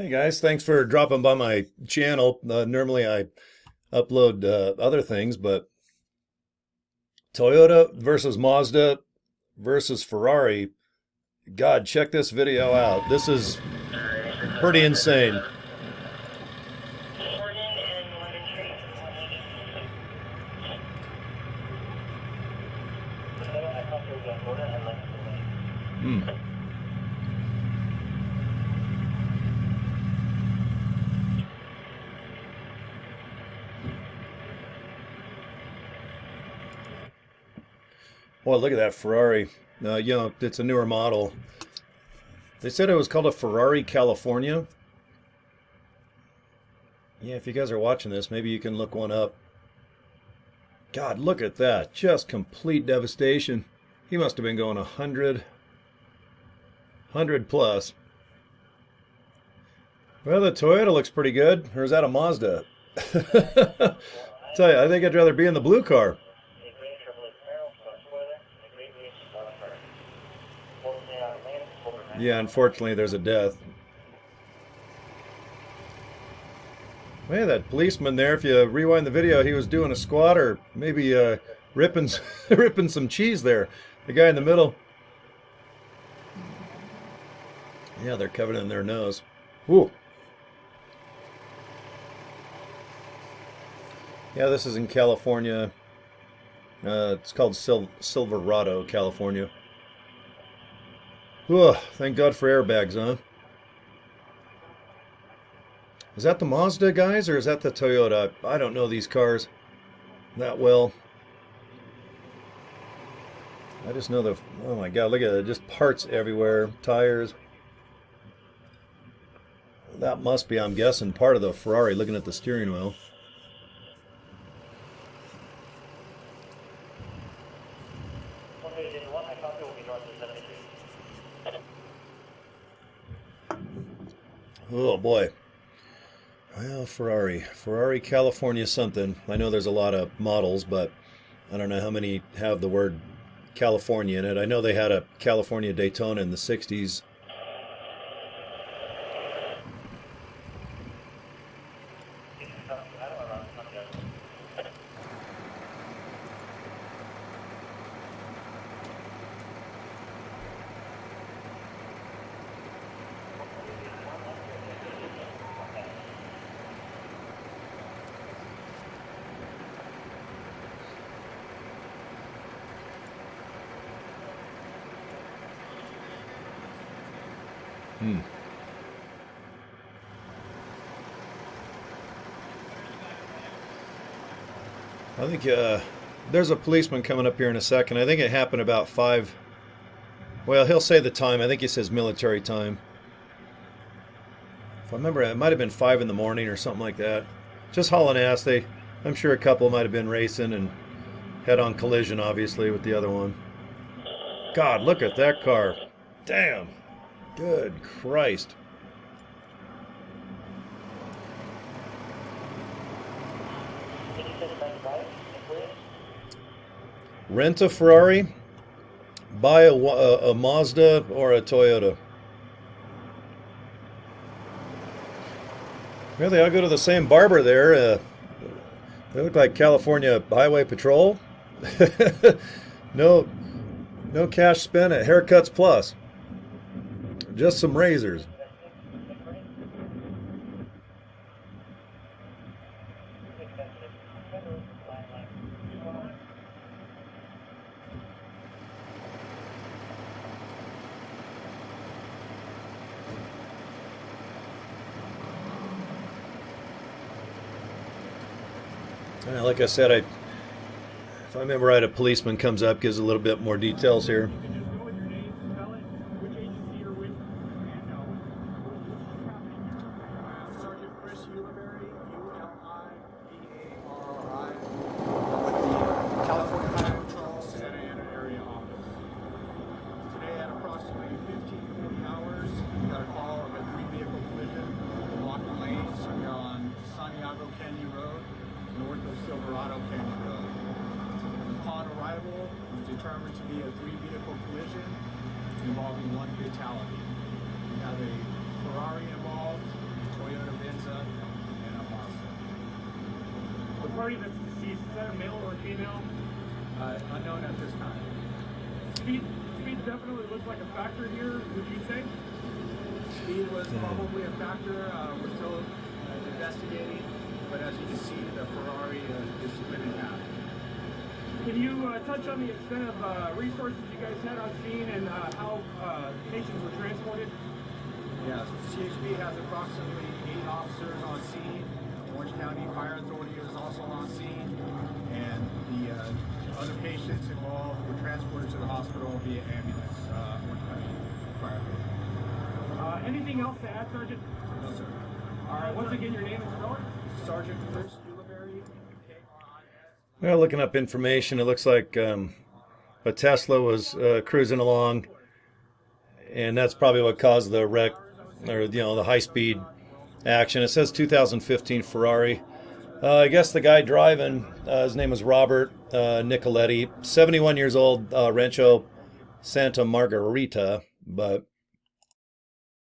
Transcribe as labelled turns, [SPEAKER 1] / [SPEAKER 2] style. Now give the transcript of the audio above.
[SPEAKER 1] Hey guys, thanks for dropping by my channel. Normally I upload other things, but Toyota versus Mazda versus Ferrari. God, check this video out. This is pretty insane. Hmm. Well, look at that Ferrari. It's a newer model. They said it was called a Ferrari California. Yeah, if you guys are watching this, maybe you can look one up. God, look at that. Just complete devastation. He must have been going 100 plus. Well, the Toyota looks pretty good. Or is that a Mazda? Tell you, I think I'd rather be in the blue car. Yeah, unfortunately, there's a death. Hey, that policeman there, if you rewind the video, he was doing a squat or maybe ripping, ripping some cheese there. The guy in the middle. Yeah, they're covered in their nose. Whew. Yeah, this is in California. It's called Silverado, California. Whew, thank God for airbags, huh? Is that the Mazda guys or is that the Toyota? I don't know these cars that well. I just know oh my God, look at it, just parts everywhere, tires. That must be, I'm guessing, part of the Ferrari, looking at the steering wheel. Oh boy. Well, Ferrari California something. I know there's a lot of models, but I don't know how many have the word California in it. I know they had a California Daytona in the 60s. Hmm. I think there's a policeman coming up here in a second. I think it happened about 5. Well, he'll say the time. I think he says military time. If I remember, it might have been 5 in the morning or something like that. Just hauling ass. I'm sure a couple might have been racing and head-on collision, obviously, with the other one. God, look at that car. Damn. Good Christ. Rent a Ferrari, buy a Mazda or a Toyota. Really, I'll go to the same barber there. They look like California Highway Patrol. No, no cash spent at Haircuts Plus. Just some razors. Like I said, if I remember right, a policeman comes up, gives a little bit more details here.
[SPEAKER 2] Upon arrival, it was determined to be a three-vehicle collision involving one fatality. We have a Ferrari involved,
[SPEAKER 3] party that's deceased, is that a male or a female?
[SPEAKER 2] Unknown at this time.
[SPEAKER 3] Speed definitely looks like a factor here, would you say?
[SPEAKER 2] Speed was probably a factor. We're still investigating, but as you can see, the Ferrari is split in half.
[SPEAKER 3] Can you touch on the extent of resources you guys had on scene and how patients were transported?
[SPEAKER 2] Yes, CHP has approximately 8 officers on scene. Orange County Fire Authority is also on scene, and the other patients involved were transported to the hospital via ambulance. Orange County Fire Authority.
[SPEAKER 3] Anything else to add, Sergeant?
[SPEAKER 2] No, sir.
[SPEAKER 3] All right, once again, your name is spelled?
[SPEAKER 2] Sergeant Chris Uliberry, KRIS.
[SPEAKER 1] Well, looking up information, it looks like a Tesla was cruising along, and that's probably what caused the wreck, or the high-speed action. It says 2015 Ferrari. I guess the guy driving, his name was Robert Nicoletti, 71 years old, Rancho Santa Margarita, but